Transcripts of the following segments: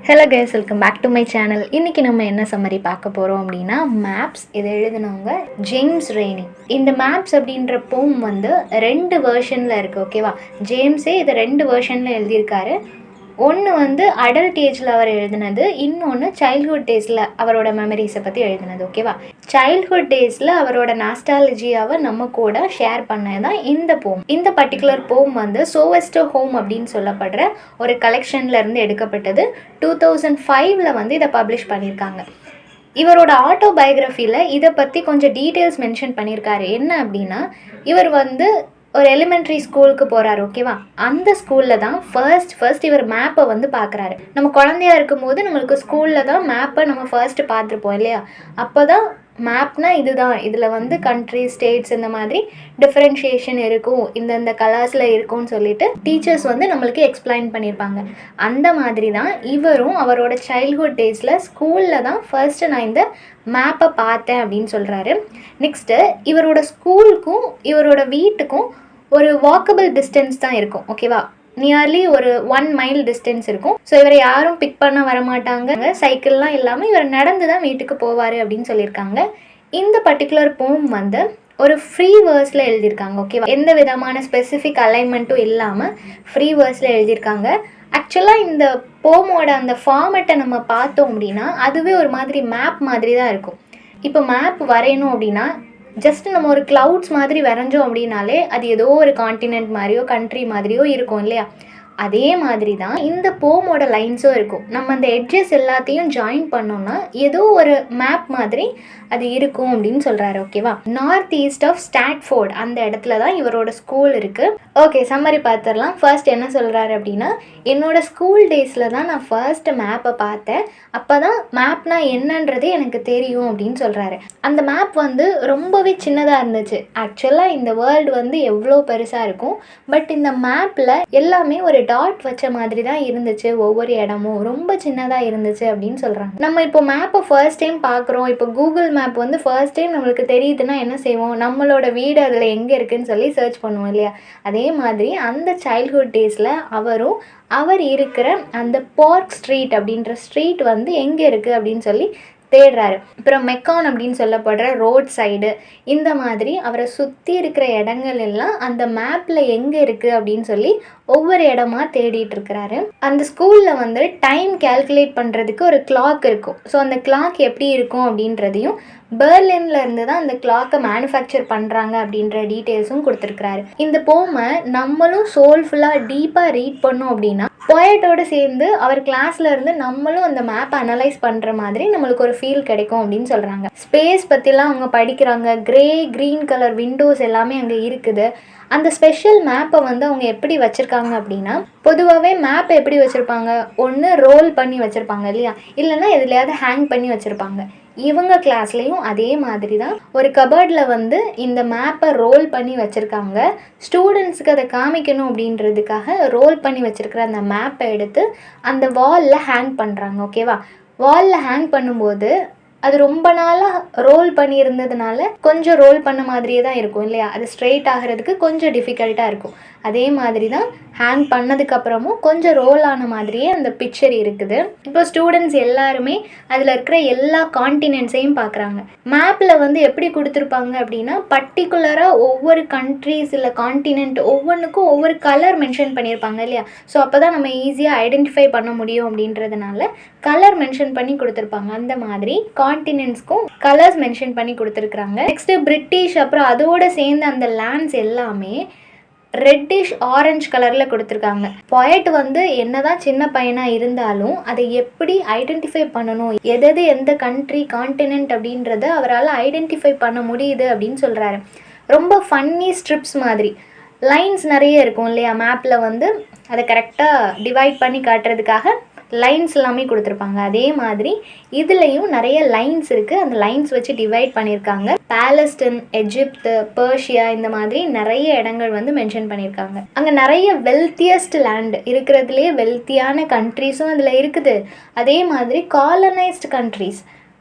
Hello guys, welcome back to my channel. இன்றைக்கி நம்ம என்ன சம்மரி பார்க்க போகிறோம் அப்படின்னா, மேப்ஸ். இதை எழுதினவங்க ஜேம்ஸ் ரெய்னி. இந்த மேப்ஸ் அப்படின்ற போம் வந்து 2 வெர்ஷனில் இருக்குது, ஓகேவா? ஜேம்ஸே இதை 2 வெர்ஷனில் எழுதியிருக்காரு. ஒன்று வந்து அடல்ட் ஏஜில் அவர் எழுதினது, இன்னொன்று சைல்ட்ஹுட் டேஸில் அவரோட மெமரிஸை பற்றி எழுதினது, ஓகேவா? சைல்ட்ஹுட் டேஸில் அவரோட நாஸ்டாலஜியாவை நம்ம கூட ஷேர் பண்ணது தான் இந்த போம். இந்த பர்டிகுலர் போம் வந்து சோவெஸ்டோ ஹோம் அப்படின்னு சொல்லப்படுற ஒரு கலெக்ஷனில் இருந்து எடுக்கப்பட்டது. 2005 வந்து இதை பப்ளிஷ் பண்ணியிருக்காங்க. இவரோட ஆட்டோபயோகிராஃபியில் இதை பற்றி கொஞ்சம் டீட்டெயில்ஸ் மென்ஷன் பண்ணியிருக்காரு. என்ன அப்படின்னா, இவர் வந்து ஒரு எலிமெண்ட்ரி ஸ்கூலுக்கு போகிறாரு, ஓகேவா? அந்த ஸ்கூலில் தான் ஃபர்ஸ்ட் இவர் மேப்பை வந்து பார்க்குறாரு. நம்ம குழந்தையா இருக்கும்போது நம்மளுக்கு ஸ்கூலில் தான் மேப்பை நம்ம ஃபர்ஸ்ட்டு பார்த்துருப்போம் இல்லையா? அப்போ தான் மேப்னா இதுதான், இதில் வந்து கண்ட்ரி, ஸ்டேட்ஸ் இந்த மாதிரி டிஃப்ரென்ஷியேஷன் இருக்கும், இந்தந்த கலர்ஸில் இருக்கும்னு சொல்லிட்டு டீச்சர்ஸ் வந்து நம்மளுக்கு எக்ஸ்பிளைன் பண்ணியிருப்பாங்க. அந்த மாதிரி தான் இவரும் அவரோட சைல்ட்ஹுட் டேஸில் ஸ்கூலில் தான் ஃபர்ஸ்ட்டு நான் இந்த மேப்பை பார்த்தேன் அப்படின்னு சொல்கிறாரு. நெக்ஸ்ட்டு இவரோட ஸ்கூலுக்கும் இவரோட வீட்டுக்கும் ஒரு வாக்கபிள் டிஸ்டன்ஸ் தான் இருக்கும், ஓகேவா? நியர்லி ஒரு 1 மைல் டிஸ்டன்ஸ் இருக்கும். ஸோ இவரை யாரும் பிக் பண்ண வரமாட்டாங்க, சைக்கிள்லாம் இல்லாமல் இவர் நடந்து தான் வீட்டுக்கு போவார் அப்படின்னு சொல்லியிருக்காங்க. இந்த பர்டிகுலர் போம் வந்து ஒரு ஃப்ரீ வேர்ஸில் எழுதியிருக்காங்க, ஓகேவா? எந்த விதமான ஸ்பெசிஃபிக் அலைன்மெண்ட்டும் இல்லாமல் ஃப்ரீ வேர்ஸில் எழுதியிருக்காங்க. ஆக்சுவலாக இந்த போமோட அந்த ஃபார்மேட்டை நம்ம பார்த்தோம் அப்படின்னா அதுவே ஒரு மாதிரி மேப் மாதிரி தான் இருக்கும். இப்போ மேப் வரையணும் அப்படின்னா ஜஸ்ட் நம்ம ஒரு க்ளவுட்ஸ் மாதிரி வரைஞ்சோம் அப்படின்னாலே அது ஏதோ ஒரு காண்டினென்ட் மாதிரியோ கண்ட்ரி மாதிரியோ இருக்கும் இல்லையா? அதே மாதிரி தான் இந்த போமோட லைன்ஸும் இருக்கும். நம்ம அந்த எட்ஜஸ் எல்லாத்தையும் ஜாயின் பண்ணோம்னா ஏதோ ஒரு மேப் மாதிரி அது இருக்கும் அப்படின்னு சொல்கிறாரு, ஓகேவா? நார்த் ஈஸ்ட் ஆஃப் ஸ்டாட்ஃபோர்ட் அந்த இடத்துல தான் இவரோட ஸ்கூல் இருக்குது. ஓகே, சம்மரி பார்த்துடலாம். ஃபர்ஸ்ட் என்ன சொல்கிறாரு அப்படின்னா, என்னோட ஸ்கூல் டேஸில் தான் நான் ஃபர்ஸ்ட் மேப்பை பார்த்தேன். அப்போ தான் மேப்னா என்னன்றது எனக்கு தெரியும் அப்படின்னு சொல்கிறாரு. அந்த மேப் வந்து ரொம்பவே சின்னதாக இருந்துச்சு. ஆக்சுவலாக இந்த வேர்ல்டு வந்து எவ்வளோ பெருசாக இருக்கும், பட் இந்த மேப்பில் எல்லாமே ஒரு டாட் வச்ச மாதிரி தான் இருந்துச்சு. ஒவ்வொரு இடமும் ரொம்ப சின்னதாக இருந்துச்சு அப்படின்னு சொல்கிறாங்க. நம்ம இப்போ மேப்பை ஃபர்ஸ்ட் டைம் பார்க்குறோம். இப்போ கூகுள் மேப் வந்து ஃபர்ஸ்ட் டைம் நம்மளுக்கு தெரியுதுன்னா என்ன செய்வோம்? நம்மளோட வீடு அதில் எங்கே இருக்குதுன்னு சொல்லி சர்ச் பண்ணுவோம் இல்லையா? அதே மாதிரி அந்த சைல்ட்ஹுட் டேஸில் அவர் இருக்கிற அந்த பார்க் ஸ்ட்ரீட் அப்படின்ற ஸ்ட்ரீட் வந்து எங்கே இருக்குது அப்படின்னு சொல்லி தேடுறாரு. அப்புறம் மெக்கான் அப்படின்னு சொல்லப்படுற ரோட் சைடு, இந்த மாதிரி அவரை சுற்றி இருக்கிற இடங்கள் எல்லாம் அந்த மேப்பில் எங்கே இருக்குது அப்படின்னு சொல்லி ஒவ்வொரு இடமா தேடிட்டு இருக்கிறாரு. அந்த ஸ்கூலில் வந்து டைம் கேல்குலேட் பண்ணுறதுக்கு ஒரு கிளாக் இருக்கும். ஸோ அந்த கிளாக் எப்படி இருக்கும் அப்படின்றதையும், பெர்லின்ல இருந்து தான் அந்த கிளாக்கை மேனுஃபேக்சர் பண்ணுறாங்க அப்படின்ற டீட்டெயில்ஸும் கொடுத்துருக்குறாரு. இந்த போமை நம்மளும் சோல்ஃபுல்லாக டீப்பாக ரீட் பண்ணோம் அப்படின்னா போயட்டோடு சேர்ந்து அவர் கிளாஸில் இருந்து நம்மளும் அந்த மேப்பை அனலைஸ் பண்ணுற மாதிரி நம்மளுக்கு ஒரு ஃபீல் கிடைக்கும் அப்படின்னு சொல்கிறாங்க. ஸ்பேஸ் பற்றிலாம் அவங்க படிக்கிறாங்க. க்ரீன் கலர் விண்டோஸ் எல்லாமே அங்கே இருக்குது. அந்த ஸ்பெஷல் மேப்பை வந்து அவங்க எப்படி வச்சுருக்காங்க அப்படின்னா, பொதுவாகவே மேப்பை எப்படி வச்சுருப்பாங்க? ஒன்று ரோல் பண்ணி வச்சுருப்பாங்க இல்லையா? இல்லைன்னா எதுலையாவது ஹேங் பண்ணி வச்சுருப்பாங்க. இவங்க கிளாஸ்லேயும் அதே மாதிரி தான் ஒரு கபர்டில் வந்து இந்த மேப்பை ரோல் பண்ணி வச்சுருக்காங்க. ஸ்டூடெண்ட்ஸுக்கு அதை காமிக்கணும் அப்படின்றதுக்காக ரோல் பண்ணி வச்சுருக்கிற அந்த மேப்பை எடுத்து அந்த வாலில் ஹேங் பண்ணுறாங்க, ஓகேவா? வாலில் ஹேங் பண்ணும்போது அது ரொம்ப நாளாக ரோல் பண்ணி இருந்ததுனால கொஞ்சம் ரோல் பண்ண மாதிரியே தான் இருக்கும் இல்லையா? அது ஸ்ட்ரெயிட் ஆகிறதுக்கு கொஞ்சம் டிஃபிகல்ட்டாக இருக்கும். அதே மாதிரி தான் ஹேங் பண்ணதுக்கப்புறமும் கொஞ்சம் ரோல் ஆன மாதிரியே அந்த பிக்சர் இருக்குது. இப்போ ஸ்டூடெண்ட்ஸ் எல்லாருமே அதில் இருக்கிற எல்லா காண்டினென்ட்ஸையும் பார்க்குறாங்க. மேப்பில் வந்து எப்படி கொடுத்துருப்பாங்க அப்படின்னா, பர்டிகுலராக ஒவ்வொரு கண்ட்ரிஸ் இல்லை காண்டினென்ட் ஒவ்வொன்றுக்கும் ஒவ்வொரு கலர் மென்ஷன் பண்ணியிருப்பாங்க இல்லையா? ஸோ அப்போ தான் நம்ம ஈஸியாக ஐடென்டிஃபை பண்ண முடியும் அப்படின்றதுனால கலர் மென்ஷன் பண்ணி கொடுத்துருப்பாங்க. அந்த மாதிரி காண்டினென்ட்ஸ்க்கும் கலர்ஸ் மென்ஷன் பண்ணி கொடுத்துருக்குறாங்க. நெக்ஸ்ட்டு பிரிட்டிஷ், அப்புறம் அதோடு சேர்ந்த அந்த லேண்ட்ஸ் எல்லாமே ரெட்டிஷ் ஆரஞ்சு கலரில் கொடுத்துருக்காங்க. பொயட் வந்து என்னதான் சின்ன பையனாக இருந்தாலும் அதை எப்படி ஐடென்டிஃபை பண்ணணும், எது எந்த கண்ட்ரி காண்டினென்ட் அப்படின்றத அவரால் ஐடென்டிஃபை பண்ண முடியுது அப்படின்னு சொல்கிறாரு. ரொம்ப ஃபன்னி ஸ்ட்ரிப்ஸ் மாதிரி லைன்ஸ் நிறைய இருக்கும் இல்லையா? மேப்பில் வந்து அதை கரெக்டாக டிவைட் பண்ணி காட்டுறதுக்காக லைன்ஸ் எல்லாமே கொடுத்துருப்பாங்க. அதே மாதிரி இதுலேயும் நிறைய லைன்ஸ் இருக்குது. அந்த லைன்ஸ் வச்சு டிவைட் பண்ணியிருக்காங்க. பாலஸ்தீன், எஜிப்து, பர்ஷியா இந்த மாதிரி நிறைய இடங்கள் வந்து மென்ஷன் பண்ணியிருக்காங்க. அங்கே நிறைய வெல்த்தியஸ்ட் லேண்ட் இருக்கிறதுலே வெல்த்தியான கண்ட்ரிஸும் அதில் இருக்குது. அதே மாதிரி காலனைஸ்டு கண்ட்ரிஸ்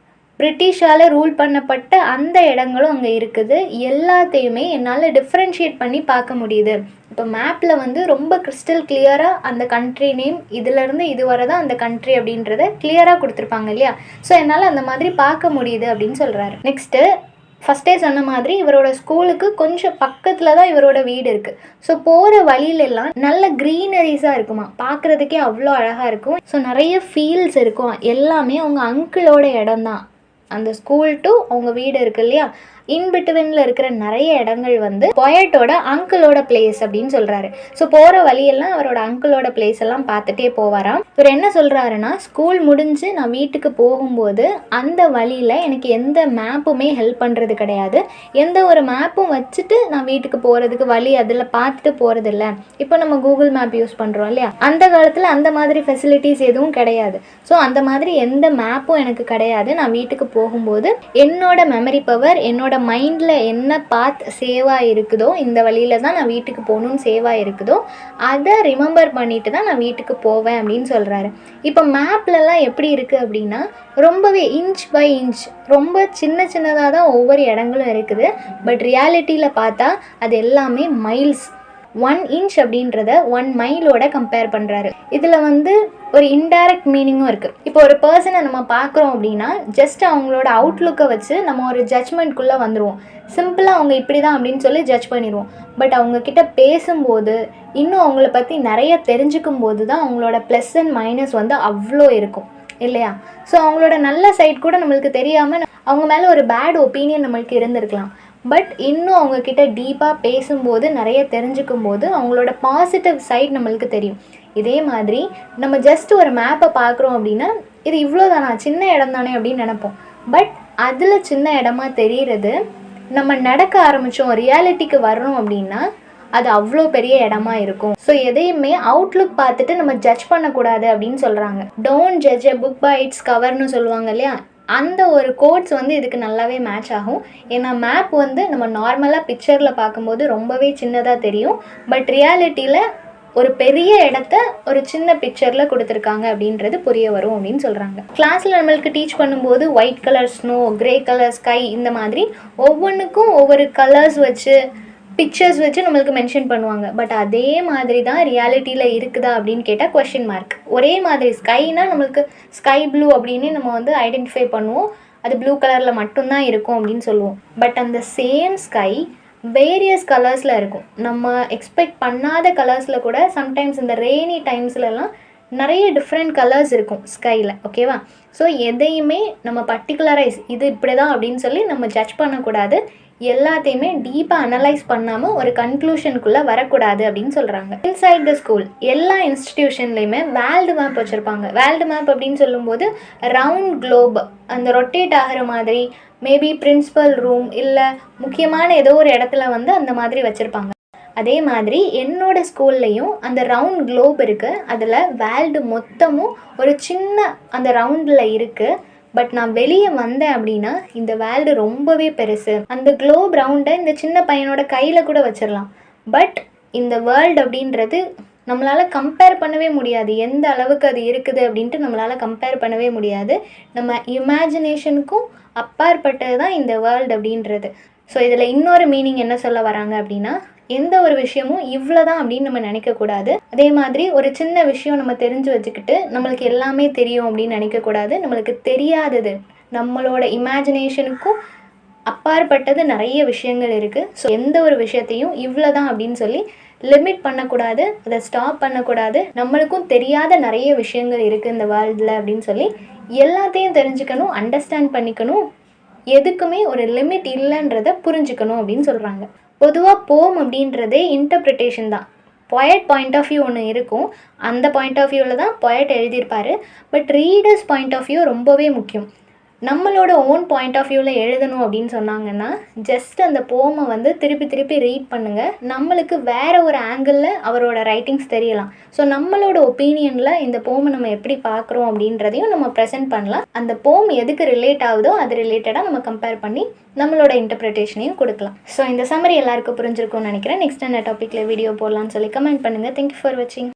பிரிட்டிஷால் ரூல் பண்ணப்பட்ட அந்த இடங்களும் அங்கே இருக்குது. எல்லாத்தையுமே என்னால் டிஃப்ரென்ஷியேட் பண்ணி பார்க்க முடியுது. இப்போ மேப்பில் வந்து ரொம்ப கிறிஸ்டல் கிளியராக அந்த கண்ட்ரி நேம் இதிலேருந்து இது வரை தான் அந்த கண்ட்ரி அப்படின்றத கிளியராக கொடுத்துருப்பாங்க இல்லையா. ஸோ என்னால் அந்த மாதிரி பார்க்க முடியுது அப்படின்னு சொல்கிறாரு. நெக்ஸ்ட்டு ஃபஸ்ட்டே சொன்ன மாதிரி இவரோட ஸ்கூலுக்கு கொஞ்சம் பக்கத்தில் தான் இவரோட வீடு இருக்குது. ஸோ போகிற வழியிலெல்லாம் நல்ல க்ரீனரிஸாக இருக்குமா, பார்க்குறதுக்கே அவ்வளோ அழகாக இருக்கும். ஸோ நிறைய ஃபீல்ஸ் இருக்கும். எல்லாமே அவங்க அங்கிளோட இடம் தான். அந்த ஸ்கூல் டு அவங்க வீடு இருக்கு இல்லையா, இன்பிட்வீனில் இருக்கிற நிறைய இடங்கள் வந்து பொயட்டோட அங்கிளோட பிளேஸ் அப்படின்னு சொல்கிறாரு. ஸோ போகிற வழியெல்லாம் அவரோட அங்கிளோட பிளேஸ் எல்லாம் பார்த்துட்டே போவாராம். இவர் என்ன சொல்கிறாருன்னா, ஸ்கூல் முடிஞ்சு நான் வீட்டுக்கு போகும்போது அந்த வழியில் எனக்கு எந்த மேப்புமே ஹெல்ப் பண்ணுறது கிடையாது. எந்த ஒரு மேப்பும் வச்சுட்டு நான் வீட்டுக்கு போகிறதுக்கு வழி அதில் பார்த்துட்டு போகிறது இல்லை. இப்போ நம்ம கூகுள் மேப் யூஸ் பண்ணுறோம் இல்லையா, அந்த காலத்தில் அந்த மாதிரி ஃபெசிலிட்டிஸ் எதுவும் கிடையாது. ஸோ அந்த மாதிரி எந்த மேப்பும் எனக்கு கிடையாது. நான் வீட்டுக்கு போகும்போது என்னோட மெமரி பவர், என்னோட மைண்டில் என்ன பாத் சேவாக இருக்குதோ, இந்த வழியில் தான் நான் வீட்டுக்கு போகணுன்னு சேவாக இருக்குதோ அதை ரிமெம்பர் பண்ணிட்டு தான் நான் வீட்டுக்கு போவேன் அப்படின்னு சொல்கிறாரு. இப்போ மேப்லலாம் எப்படி இருக்குது அப்படின்னா, ரொம்பவே இன்ச் பை இன்ச் ரொம்ப சின்னதாக தான் ஒவ்வொரு இடங்களும் இருக்குது. பட் ரியாலிட்டியில் பார்த்தா அது எல்லாமே மைல்ஸ். 1 இன்ச் அப்படின்றத 1 மைலோட கம்பேர் பண்ணுறாரு. இதில் வந்து ஒரு இன்டைரக்ட் மீனிங்கும் இருக்குது. இப்போ ஒரு பர்சனை நம்ம பார்க்குறோம் அப்படின்னா ஜஸ்ட் அவங்களோட அவுட்லுக்கை வச்சு நம்ம ஒரு ஜட்ஜ்மெண்ட்குள்ளே வந்துடுவோம். சிம்பிளாக அவங்க இப்படி தான் அப்படின்னு சொல்லி ஜட்ஜ் பண்ணிடுவோம். பட் அவங்கக்கிட்ட பேசும்போது இன்னும் அவங்கள பற்றி நிறைய தெரிஞ்சுக்கும் போது தான் அவங்களோட ப்ளஸ் அண்ட் மைனஸ் வந்து அவ்வளோ இருக்கும் இல்லையா. ஸோ அவங்களோட நல்ல சைட் கூட நம்மளுக்கு தெரியாமல் அவங்க மேலே ஒரு பேட் ஒப்பீனியன் நம்மளுக்கு இருந்திருக்கலாம். பட் இன்னும் அவங்கக்கிட்ட டீப்பாக பேசும்போது நிறைய தெரிஞ்சுக்கும் போது அவங்களோட பாசிட்டிவ் சைட் நம்மளுக்கு தெரியும். இதே மாதிரி நம்ம ஜஸ்ட் ஒரு மேப்பை பார்க்குறோம் அப்படின்னா இது இவ்வளோ தானா, சின்ன இடம் தானே அப்படின்னு நினைப்போம். பட் அதில் சின்ன இடமா தெரிகிறது நம்ம நடக்க ஆரம்பித்தோம், ரியாலிட்டிக்கு வர்றோம் அப்படின்னா அது அவ்வளோ பெரிய இடமா இருக்கும். ஸோ எதையுமே அவுட்லுக் பார்த்துட்டு நம்ம ஜட்ஜ் பண்ணக்கூடாது அப்படின்னு சொல்கிறாங்க. Don't judge a book by its கவர்னு சொல்லுவாங்க இல்லையா. அந்த ஒரு கோட்ஸ் வந்து இதுக்கு நல்லாவே மேட்ச் ஆகும். ஏன்னா மேப் வந்து நம்ம நார்மலாக பிக்சரில் பார்க்கும்போது ரொம்பவே சின்னதாக தெரியும். பட் ரியாலிட்டியில் ஒரு பெரிய இடத்த ஒரு சின்ன பிக்சரில் கொடுத்துருக்காங்க அப்படின்றது புரிய வரும் அப்படின்னு சொல்கிறாங்க. கிளாஸில் நம்மளுக்கு டீச் பண்ணும்போது white colour snow, grey colour sky, இந்த மாதிரி ஒவ்வொன்றுக்கும் ஒவ்வொரு கலர்ஸ் வச்சு பிக்சர்ஸ் வச்சு நம்மளுக்கு மென்ஷன் பண்ணுவாங்க. பட் அதே மாதிரி தான் ரியாலிட்டியில் இருக்குதா அப்படின்னு கேட்டால் கொஷின் மார்க். ஒரே மாதிரி ஸ்கைனா நம்மளுக்கு ஸ்கை ப்ளூ அப்படின்னு நம்ம வந்து ஐடென்டிஃபை பண்ணுவோம். அது ப்ளூ கலரில் மட்டும்தான் இருக்கும் அப்படின்னு சொல்லுவோம். பட் அந்த சேம் ஸ்கை வேரியஸ் கலர்ஸில் இருக்கும். நம்ம எக்ஸ்பெக்ட் பண்ணாத கலர்ஸில் கூட சம்டைம்ஸ் இந்த ரெய்னி டைம்ஸ்லலாம் நிறைய டிஃப்ரெண்ட் கலர்ஸ் இருக்கும் ஸ்கையில். ஓகேவா. ஸோ எதையுமே நம்ம பர்டிகுலரைஸ் இது இப்படி தான் அப்படின்னு சொல்லி நம்ம ஜட்ஜ் பண்ணக்கூடாது. எல்லாத்தையுமே டீப்பாக அனலைஸ் பண்ணாமல் ஒரு கன்க்ளூஷனுக்குள்ளே வரக்கூடாது அப்படின்னு சொல்கிறாங்க. இன்சைட் த ஸ்கூல் எல்லா இன்ஸ்டிடியூஷன்லேயுமே வேர்ல்டு மேப் வச்சுருப்பாங்க. வேர்ல்டு மேப் அப்படின்னு சொல்லும்போது ரவுண்ட் குளோப், அந்த ரொட்டேட் ஆகிற மாதிரி, மேபி பிரின்சிபல் ரூம் இல்லை முக்கியமான ஏதோ ஒரு இடத்துல வந்து அந்த மாதிரி வச்சுருப்பாங்க. அதே மாதிரி என்னோட ஸ்கூல்லையும் அந்த ரவுண்ட் குளோப் இருக்குது. அதில் வேர்ல்டு மொத்தமும் ஒரு சின்ன அந்த ரவுண்டில் இருக்குது. பட் நான் வெளியே வந்தேன் அப்படின்னா இந்த வேர்ல்டு ரொம்பவே பெருசு. அந்த குளோப் ரவுண்டை இந்த சின்ன பையனோட கையில் கூட வச்சிடலாம். பட் இந்த வேர்ல்டு அப்படின்றது நம்மளால் கம்பேர் பண்ணவே முடியாது. எந்த அளவுக்கு அது இருக்குது அப்படின்ட்டு நம்மளால் கம்பேர் பண்ணவே முடியாது. நம்ம இமேஜினேஷனுக்கும் அப்பாற்பட்டது தான் இந்த வேர்ல்டு அப்படின்றது. ஸோ இதில் இன்னொரு மீனிங் என்ன சொல்ல வராங்க அப்படின்னா, எந்த ஒரு விஷயமும் இவ்வளோ தான் அப்படின்னு நம்ம நினைக்கக்கூடாது. அதே மாதிரி ஒரு சின்ன விஷயம் நம்ம தெரிஞ்சு வச்சுக்கிட்டு நம்மளுக்கு எல்லாமே தெரியும் அப்படின்னு நினைக்கக்கூடாது. நம்மளுக்கு தெரியாதது, நம்மளோட இமேஜினேஷனுக்கும் அப்பாற்பட்டது நிறைய விஷயங்கள் இருக்குது. ஸோ எந்த ஒரு விஷயத்தையும் இவ்வளோ தான் அப்படின்னு சொல்லி லிமிட் பண்ணக்கூடாது, அதை ஸ்டாப் பண்ணக்கூடாது. நம்மளுக்கும் தெரியாத நிறைய விஷயங்கள் இருக்குது இந்த வேர்ல்டில் அப்படின்னு சொல்லி எல்லாத்தையும் தெரிஞ்சுக்கணும், அண்டர்ஸ்டாண்ட் பண்ணிக்கணும். எதுக்குமே ஒரு லிமிட் இல்லைன்றதை புரிஞ்சுக்கணும் அப்படின்னு சொல்கிறாங்க. பொதுவாக போம் அப்படின்றதே இன்டர்பிரிட்டேஷன் தான். பொயட் பாயிண்ட் ஆஃப் வியூ ஒன்று இருக்கும். அந்த பாயிண்ட் ஆஃப் வியூவில் தான் பொயட் எழுதியிருப்பார். But readers point of view ரொம்பவே முக்கியம். நம்மளோட ஓன் பாயிண்ட் ஆஃப் வியூவில் எழுதணும் அப்படின்னு சொன்னாங்கன்னா ஜஸ்ட் அந்த போமை வந்து திருப்பி ரீட் பண்ணுங்கள். நம்மளுக்கு வேறு ஒரு ஆங்கிளில் அவரோட ரைட்டிங்ஸ் தெரியலாம். ஸோ நம்மளோட ஒப்பீனியனில் இந்த போமை நம்ம எப்படி பார்க்குறோம் அப்படின்றதையும் நம்ம ப்ரெசென்ட் பண்ணலாம். அந்த போம் எதுக்கு ரிலேட் ஆகுதோ அது ரிலேட்டடாக நம்ம கம்பேர் பண்ணி நம்மளோட இன்டர்பிரிட்டேஷனையும் கொடுக்கலாம். ஸோ இந்த சம்மரி எல்லாருக்கும் புரிஞ்சிருக்கும்னு நினைக்கிறேன். நெக்ஸ்ட் என்ன டாப்பிக்கில் வீடியோ போடலான்னு சொல்லி கமெண்ட் பண்ணுங்கள். தேங்க்யூ ஃபார் வாட்சிங்.